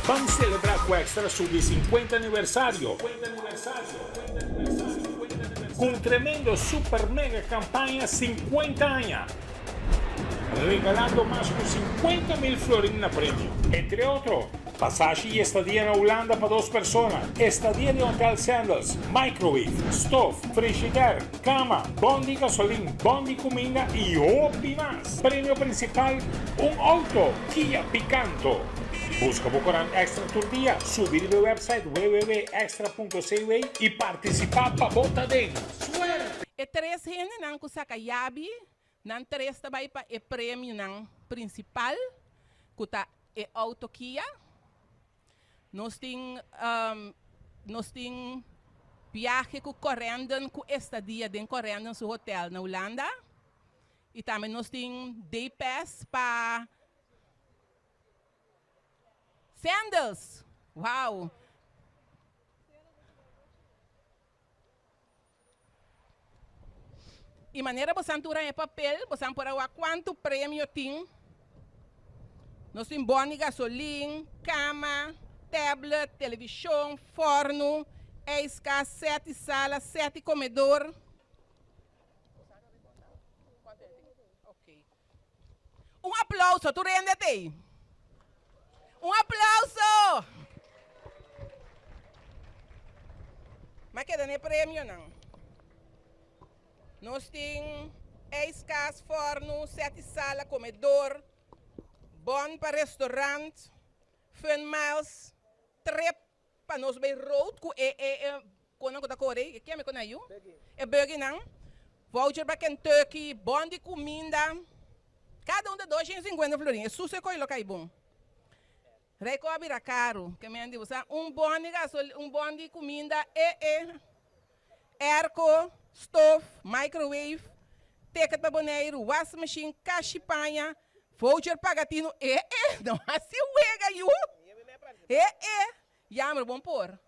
Vamos celebrar com o Extra su 50 aniversário. Com um tremendo super mega campanha 50 anos. Regalando más de 50.000 florins na premio. Entre otros, pasaje y estadía en Holanda para 2 personas, estadía de Hotel Sandals, microwave, stove, frigider, cama, bondi gasolina, bondi comida y opi más. Premio principal, un auto Kia Picanto. Busca Bocorán Extra tu día, subir el website www.extra.cv y participar para bota dentro. Suerte! E 3 gente não kusaka yabi, não 3 também para o prêmio não principal, que tá e auto Kia. Nós tem viagem com correndo com estadia dentro correndo no hotel na Holanda. E também nós tem day pass para Sandals. Uau! E maneira você antura em papel, você ampora quanto prêmio tem. Nós temos boni gasolina, cama, tablet, televisão, forno, esca, 7 sala, 7 comedor. Ok. Um aplauso, tu rende-te. Um aplauso! Mas que não é prêmio, não. Nós temos escas, forno, 7 sala, comedor, bom para restaurante, fun miles, trip para nós bem road, quando eu corei, que é me conheço? É burger não, voucher para Kentucky, bom de comida, cada de 250 florinhas, é sucesso que é bom. Reco abira caro, que me diz, bom de gasolina, bom de comida, airco, stove, microwave, ticket para boneiro, washing machine, caixa panha, voucher pagatino, não assim uega you. Já bom por.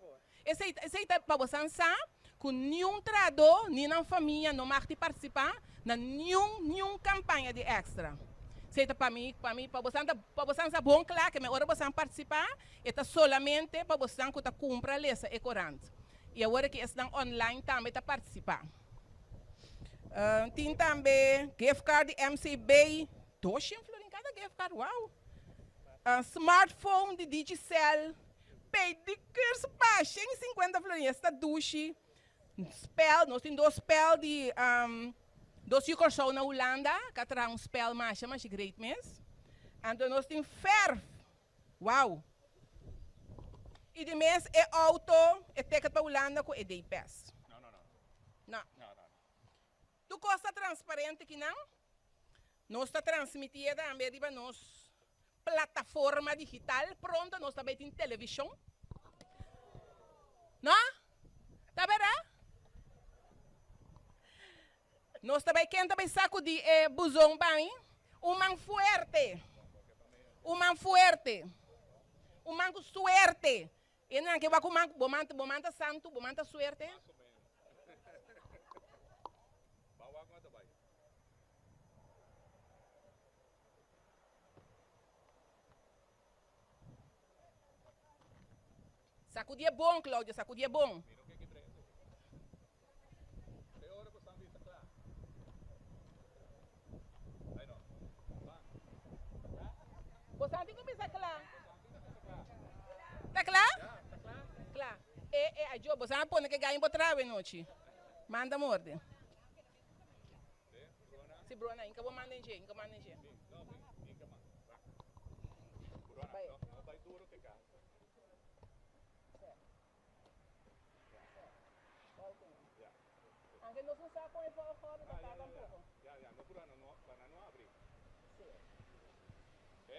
Esse é para você pensar que nenhum trador, nenhuma família não vai participar na nenhuma campanha de extra. Seita para mim, para você pensar bom claro que me hora você participar, é solamente para você que compra lesa e corante. E agora que estão online também para participar. Tem também gift card MCB, 200 florins cada gift card, uau! Smartphone de Digicel, pedicures, pá, 150 florins, esta duche, spell, nós temos 2 spell de, 2 show na Holanda, que traz spell mais, mas é great mesmo. Então nós temos ferf, uau! E de mês é auto, é ticket para Holanda com day pass. Não. Tu costa transparente que não? Nós está transmitida também para nós plataforma digital, pronto, nós também tem televisão. Não? Tá vendo? Nós também quem também saco de busão para mim? Um man fuerte, um man com suerte. E não que vai com man, bomanta santo, bomanta suerte. Sacudia bom, Cláudia, sacudia bom. Você tem que começar claro. Tá claro? Claro. A Joe, você não pode que ganhe para trás noite. Manda morde. Se Bruna, inca vou mandar em G. Aunque no se usa con el foro de acá tampoco. Ya, no, pero no abrir. Sí. ¿Ok?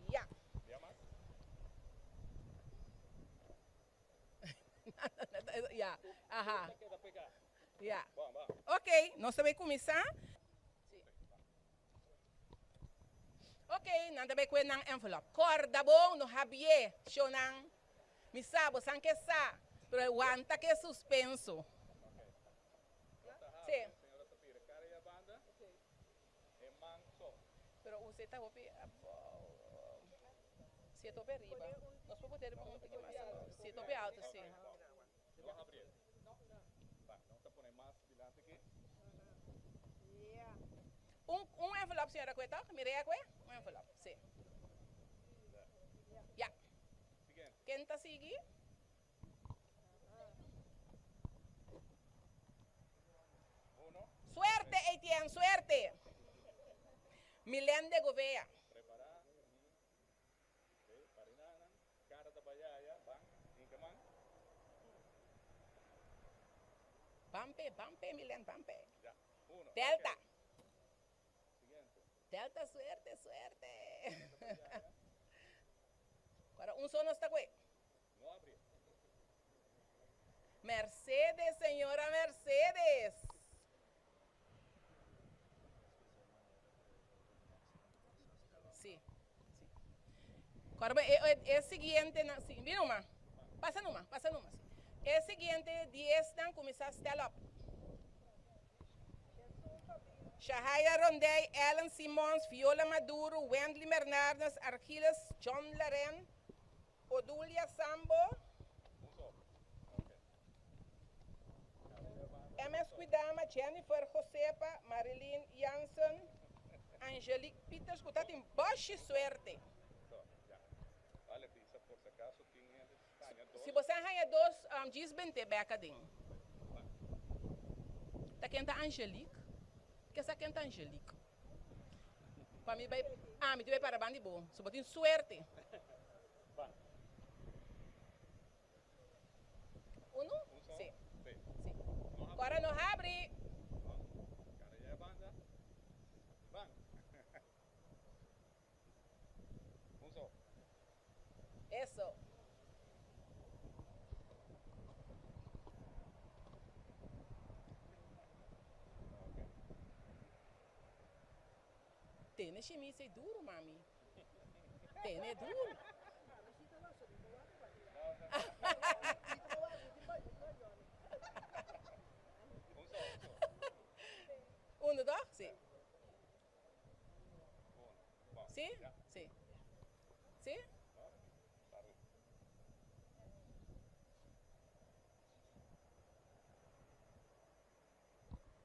Ya. ¿Ya más? Ya, ajá. Queda pegado. Ya. Vamos. Ok, nós também começar. Sim. Ok, nós também com um envelope. Corda bom, no rabie, chonan. Me sabe, san que sa, pero aguanta que é suspenso. Sim. Senhora Safira, cara e a banda. Pero você está Se tope arriba. Nós podemos ter um pouquinho mais agora. Se tope alto, sim. Vamos a abrir. Va, vamos a poner más adelante aquí. Um envelope, senhora Cueta. Mirei a Cueta. Um envelope, sim. Já. Siguiente. Quem está seguindo? Uno. Suerte, Etienne, suerte. Milen de Gouveia. Preparar. Ok, parinana. Cara da Bahia, van. Incaman. Bampe, Milen, bampe. Ya. Uno. Delta. Ok. Siguiente. Delta, suerte. Agora, um só não está com ele. No abrir. Mercedes, senhora Mercedes. Sim. Agora, é o seguinte, sim, vira uma. Passa numa. Sim. É o seguinte, 10 estão começar a stand up. Shahaya Rondei, Ellen Simons, Viola Maduro, Wendley Bernardes, Arquiles, John Laren, Odulia Sambo, MS Cuidama, Jennifer Josepa, Marilyn Jansen, Angelique Peters, escuta, tem boa suerte. Ya. Vale, pizza por si acaso tiene España dos. Se você arranha dois, diz bem te beca dentro. Tá quem tá Angelique? Que essa quem tá Angelique? Para mim vai, me vai para bandi bom. Se botin suerte. Va. Uno? Un solo. Sim. Sí. Sim. No abre. Agora não abre. Cara ya banda. Van. Un solo. Isso. Tene chemise duro, mami. Tene duro. Un solo. Uno, dois? Sim. Uno. Va. Sim? Ya. Sim. Sim? Salud.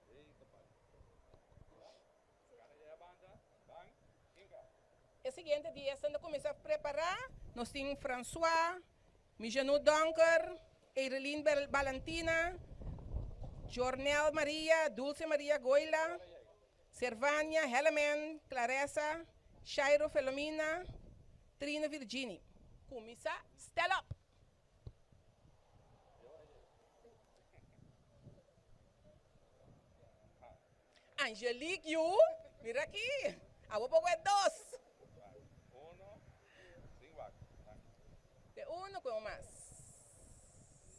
Ey, compadre. Cara ya banda. Van. Inca. É o seguinte, dia estando começar a preparar, nós temos François, Mijanu Donker, Eireline Valentina, Jornel Maria, Dulce Maria Goila, Servania, Helemen, Claressa, Shairo Felomina, Trina Virginie. Começa, stand up. Angelique, you, mira aqui. A vou pôr dois. Va. Uno. Sin vaca. Va. De uno com mais.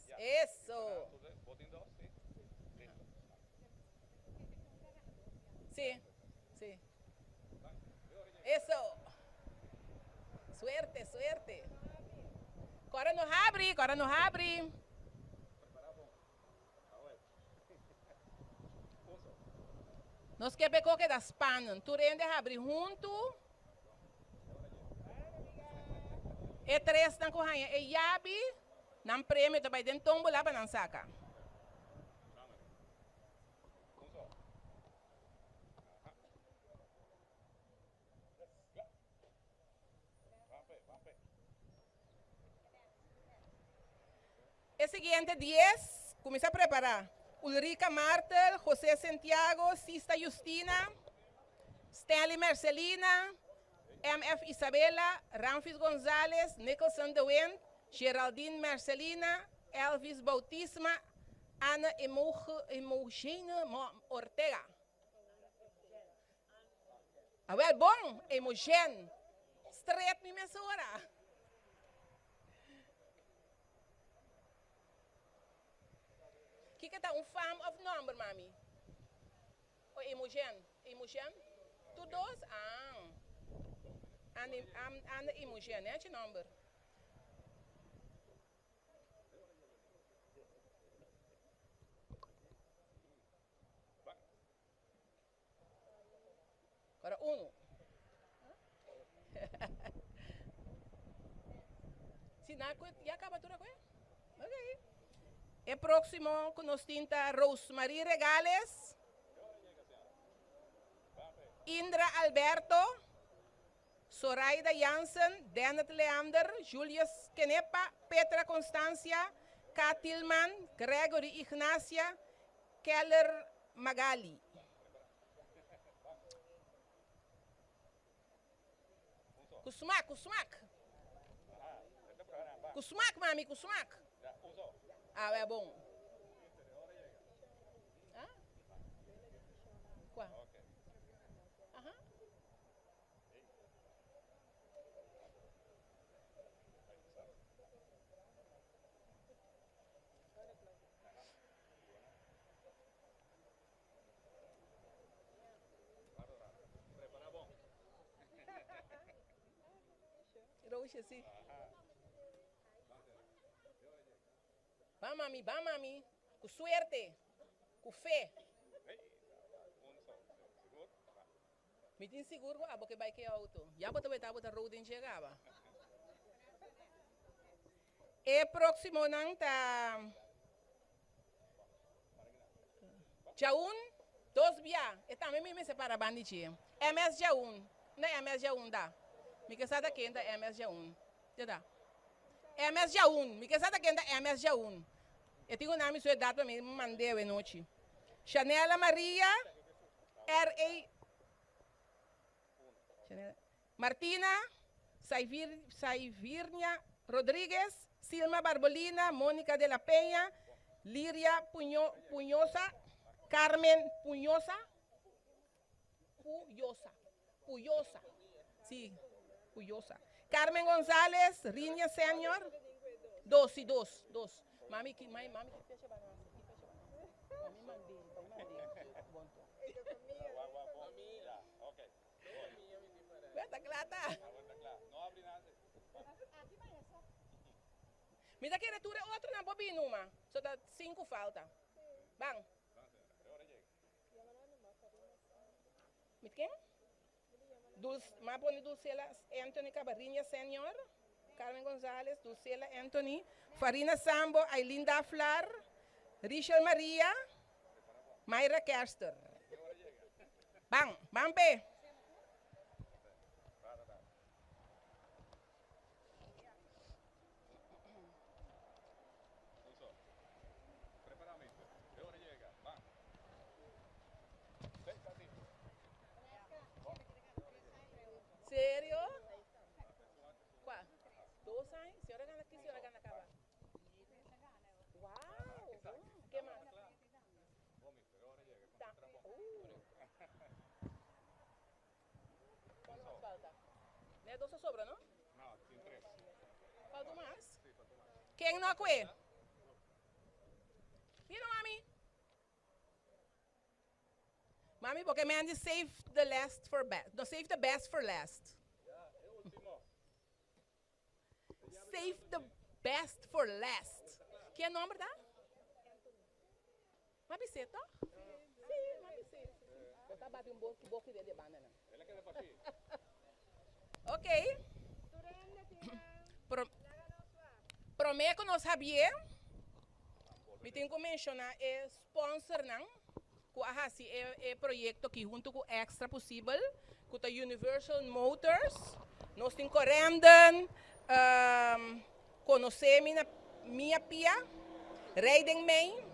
Ya. Eso. Entonces, botín dos, sí. Listo. Sim, sim. Van. Eso. Suerte. Agora não abre. Nós quer pegar que das panas. Tu rende abrir junto. E três na corranha. E yabi. Não prêmio também dentro tombo lá para não sacar. Un solo. Vampe. É o seguinte, 10. Começa a preparar. Ulrica Martel, José Santiago, Sista Justina, Stanley Marcelina, MF Isabela, Ramfis González, Nicholson de Wind, Geraldine Marcelina, Elvis Bautisma, Ana Emogênia Ortega. Ah, well, bom, Emogênia. Straight me mesura. Que tá farm of number, mami? O Imogen? Tu dois? Ana Imogen, é o number. Agora, Ya acaba tudo aqui? Ok. E próximo, que nós tinta Rosemary Regales, Indra Alberto, Zoraida Jansen, Dennett Leander, Julius Kenepa, Petra Constancia, Kat Tillman, Gregory Ignacia, Keller Magali. Kusmak, kusmak. Kusmak, mami, kusmak. Ah, é bom. Ah? Qual? Aham. Roxa, sim. Vamos, mami. Com suerte. Com fé. Me tem seguro, porque vai que auto. Já botou a roda em chegava. E próximo não tá. Jaun, 2 via. E também me separa banditinho. MS Jaun. Não é MS Jaun, dá. Me que sabe quem é MS Jaun. Já dá. MS Jaun. Me que sabe quem é MS Jaun. Eu tenho um nome sua data me mandei a noite. Chanela Maria R.A. Martina Saivirnia Rodrigues, Silma Barbolina, Mónica de la Peña, Liria Puñosa, Carmen Puñosa, sí, Puyosa. Carmen González, Riña Senior, 2. Mami, que fecha banana. Mami mandei. Tá claro. Não abre nada. Me dá que retura outro na bobina uma. Só dá 5 falta. Bang. Me quem? Maponi Dulcela Anthony Cabarrinha Senior, Carmen González, Dulcela Anthony, Farina Sambo, Ailinda Flar, Richel Maria, Mayra Kerster. Bang, Bampe. Sério? Qual? 2 anos? Senhora gana aqui, senhora gana acabar. Uau! Que mais? Tá. Quanto mais falta? Não é 2 sobra, não? Não, tem 3. Falta mais? Quem não acué? Mira, mami. Mami, porque me ande save the last for best. No, save the best for last. Save the best for last. Que é nome, tá? Uma biceta? Sim, uma biceta. Eu tá batendo um pouco de banana. Ela quer partir. Ok. Prometo não sabia. Me tenho que mencionar é sponsor, não? Que é projeto que junto com Extra Possível, com a Universal Motors, nós temos correndo, conhecer minha pia, Riding Main,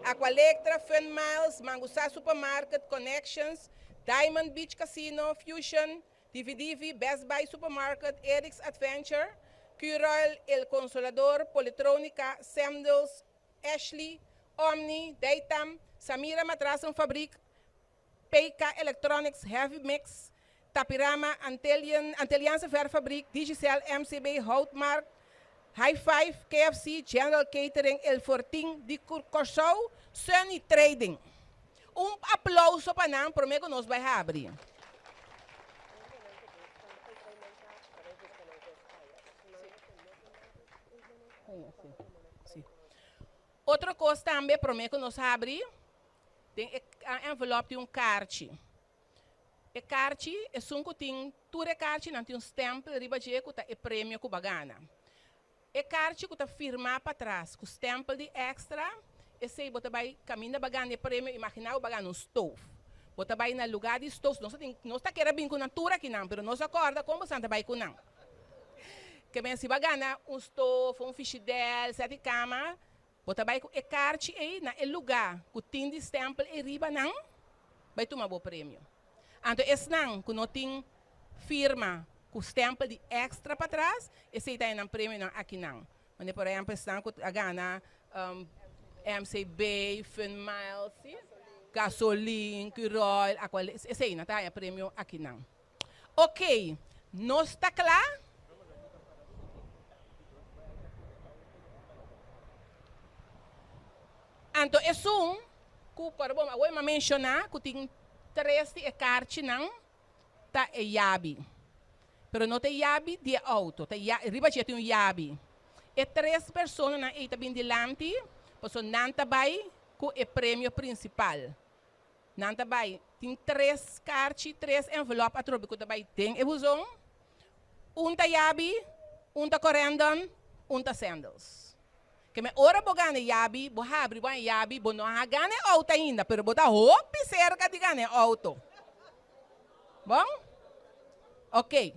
Aqualectra, Fun Miles, Mangusá Supermarket, Connections, Diamond Beach Casino, Fusion, DVDV, Best Buy Supermarket, Eric's Adventure, Curol, El Consolador, Politronica, Semdels, Ashley, Omni, Daytam, Samira Matrasan Fabric, PK Electronics Heavy Mix, Tapirama, Anteliança Fair Fabric, Digicel, MCB, Houtmark, High Five, KFC, General Catering, El Fortin, de Curcorshow, Sunny Trading. Aplauso para nós, prometo que nós vamos abrir. Outra coisa também, prometo que nós abrir, tem a envelope de carte. E carte é um que tem, tudo é carte, não tem um stamp, riba de que é prêmio que bagana. E carte que tá firmar para trás, com os tempos de extra, esse você vai caminhar bagando prêmio, imaginar o bagando um stove. Você vai no lugar de stove, não está querendo vir com natura aqui não, mas não se acorda como você vai com não. Que bem se bagana um stove, um fichidel, sete cama, você vai com e carte aí na lugar, com tem de stamp e riba não, vai tomar bom prêmio. Então esse não, que não tem firma, com os tempos de extra para trás, esse aí tem um prêmio não, aqui não. Onde, por exemplo, estão a ganhar MCB, Finmiles, gasolina, Curol, esse aí não tem prêmio aqui não. Ok, não está claro? Então, esse que eu vou mencionar, que tem 3 cartas não, tá é yabi. Pero não tem yabi de auto, tá riba tinha tem yabi. E 3 pessoas na eita bem delante, posso não vai com o prêmio principal. Não vai, tem 3 cartas, 3 envelopes a trocar que vai tem e usam tá yabi, tá correndon, tá sandals. Que me ora bogane yabi, bo abri bo yabi, bo não ha gane auto ainda, pero bota hope cerca de gane auto. Bom? Ok.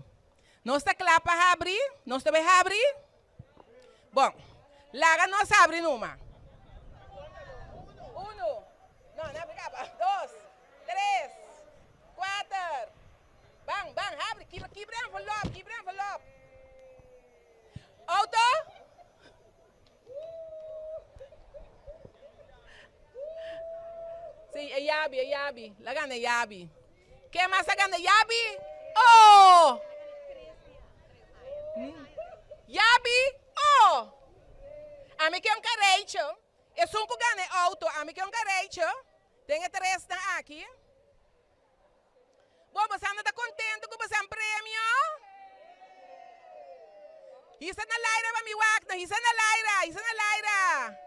Não está claro para abrir? Não está bem abrir? Bom, larga nós abre numa. 1, não abre, 2, 3, 4. Bang, bang, abre, quebra envelope. Auto? Sim, é yabi. La gana é yabi. Quem mais a gana yabi? Oh! Yabi? Oh! A mim que é um carecho. É só que gana auto. A mim que é um carecho. Tem 3 aqui. Bom, você anda contente com você um prêmio? Isso é na Laira, para me wagner. Isso é na Laira.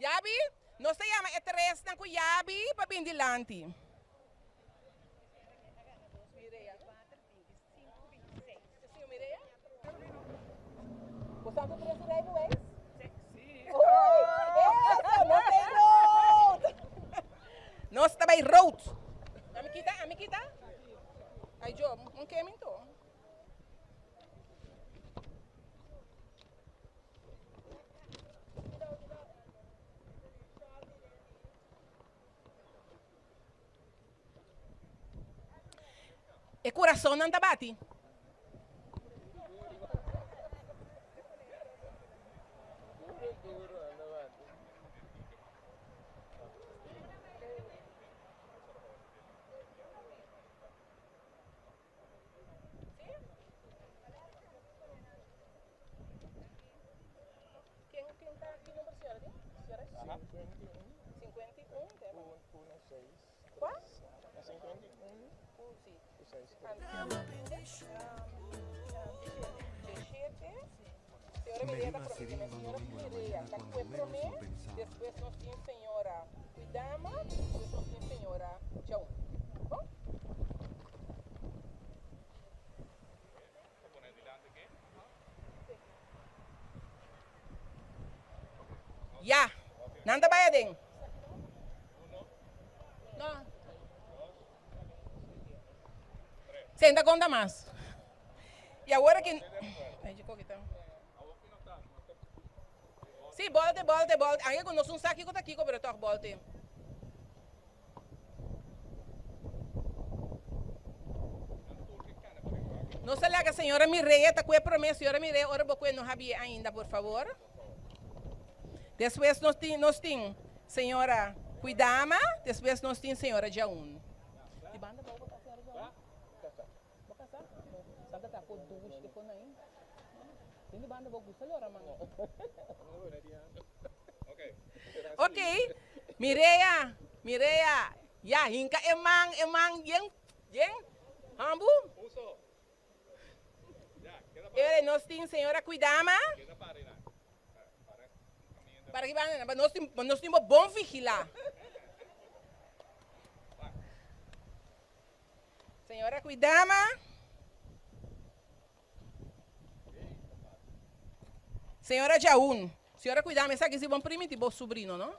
Yabi, nós se chama E3 na Yabi para bem delante. Você está com 3 reais? Sim. Não tem road. Nós também road. Amiguita? Aí, Joe, não quer então. E coração não está bate? Quem está aqui no Brasil? 51? 51? Qual? 51. Senhora Mireia da Promessa, senhora Mireia, da Promessa, depois nós temos senhora Cuidama, depois nós temos senhora Tchau. Bom? Ya, nanda bayading. No. Senta conta mais. E agora que... Sim, volte. Aí nós não sabe que aqui, pero toque volte. Não se lega, senhora Mireia, está com a promessa, senhora Mireia, ora boa não sabia ainda, por favor. Depois nós temos senhora Cuidama, depois nós temos senhora Jaun. De banda boa botar senhora Jaun. Vou casar? Sabe tá com duas que foi aí. Tem de banda boa gusta lora mano. Ok. Mireia. Ya hinka emang yang hambu. Ele nós temos senhora Cuidama. Para que nós temos bom vigilar. Senhora Cuidama. Senhora Jaun. Senhora Cuidama, essa aqui é bom primo e bom sobrinho, não?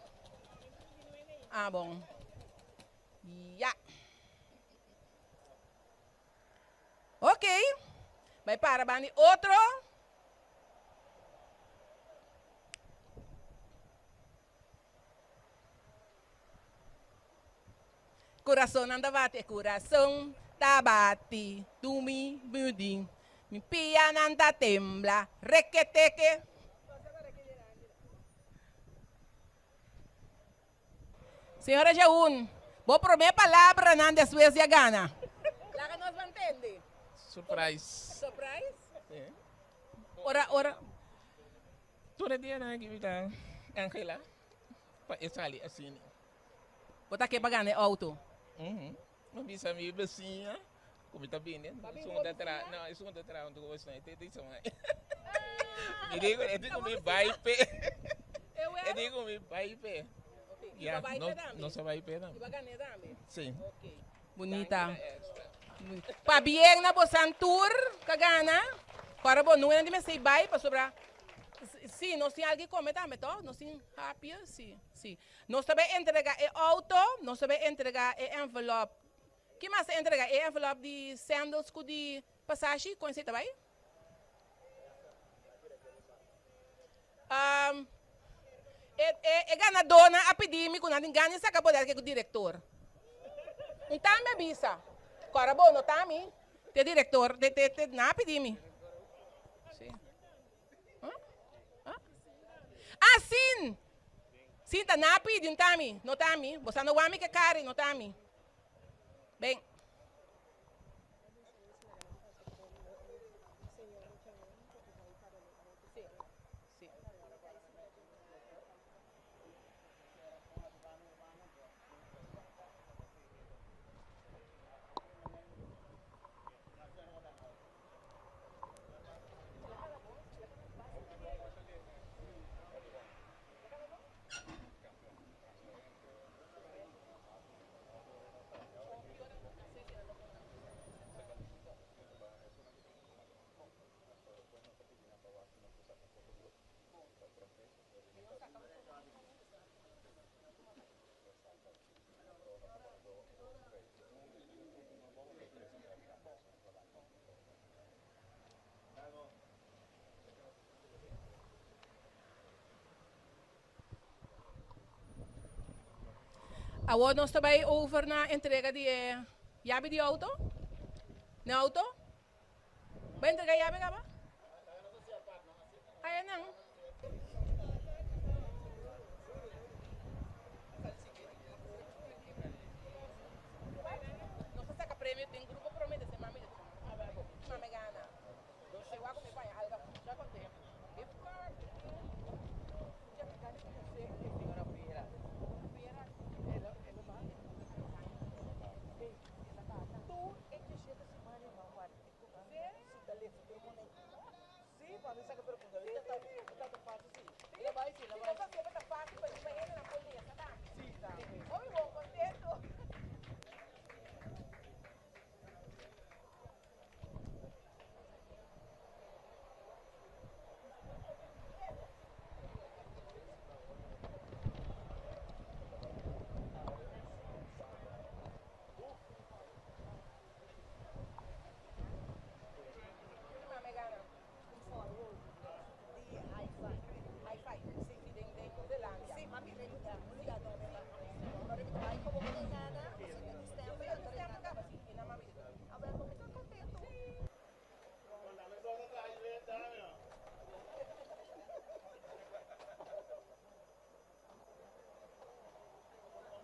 Ah, bom. Ya. Ok. Vai para, Bani. Outro. Coração anda bate, coração tá bate, tumi budim, mi pia nanda tembla, requeteque. Senhora Jaun, vou prometer palavra nanda suas e gana. Lá que nós vamos entender. Surprise. Surprise? Yeah. Ora. Todo dia na kita Angela. Pa esali assim. Botar aqui para ganhar auto. Não bisa mi besinha. Como tá bem, né? Isso da tra, não, isso da tra, onde você não tem isso mais. Me digo, eu digo me vai pe. Eu digo me vai pe. Yeah, não se vai pe não. Sim. Bonita. Pa bien na bosantur kagana. Para bom, não é de me sei vai para sobrar. Sim, nós temos alguém come também, tá? Nós temos happy, sim. Nós também entregar o auto, nós também entregar o envelope. Que mais entregar o envelope de sandals com de passagem, conhece também? Ganadora a pedir-me que não ganhe essa capoeira que é o diretor. Não tá me avisa. Agora bom, não tá me. O diretor, não pedir-me. Ah, sim! Sim, tá na pedi, não tá mi? Não tá mi? Você não vai me que cari, não tá mi? Bem. Agora nós também over na entrega de chave de auto. Na auto? Vai entregar a chave, Gaba? Ah, não. Nós saca prêmio, tem grupo promete ser mami. Mami gana. Eu vou comer para algo, já contei.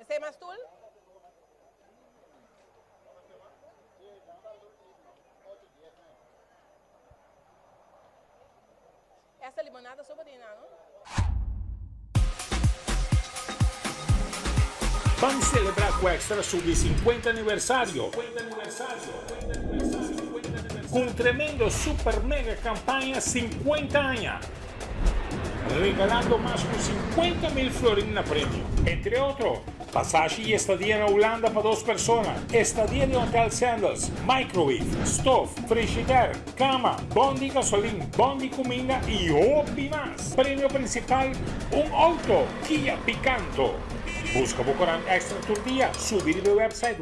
¿Ese más tú? Essa limonada só botina, não? Vamos celebrar com Extra Sub 50 aniversário. Com tremendo super mega campanha 50 anos. regalando más de 50.000 florins na premio. Entre otros, pasaje y estadía en Holanda para 2 personas, estadía de Hotel Sandals, microwave, stove, frigidaire, cama, bondi gasolina, bondi comida y OPI más. Premio principal, un auto Kia Picanto. Busca Bocorán Extra tu día, subir el website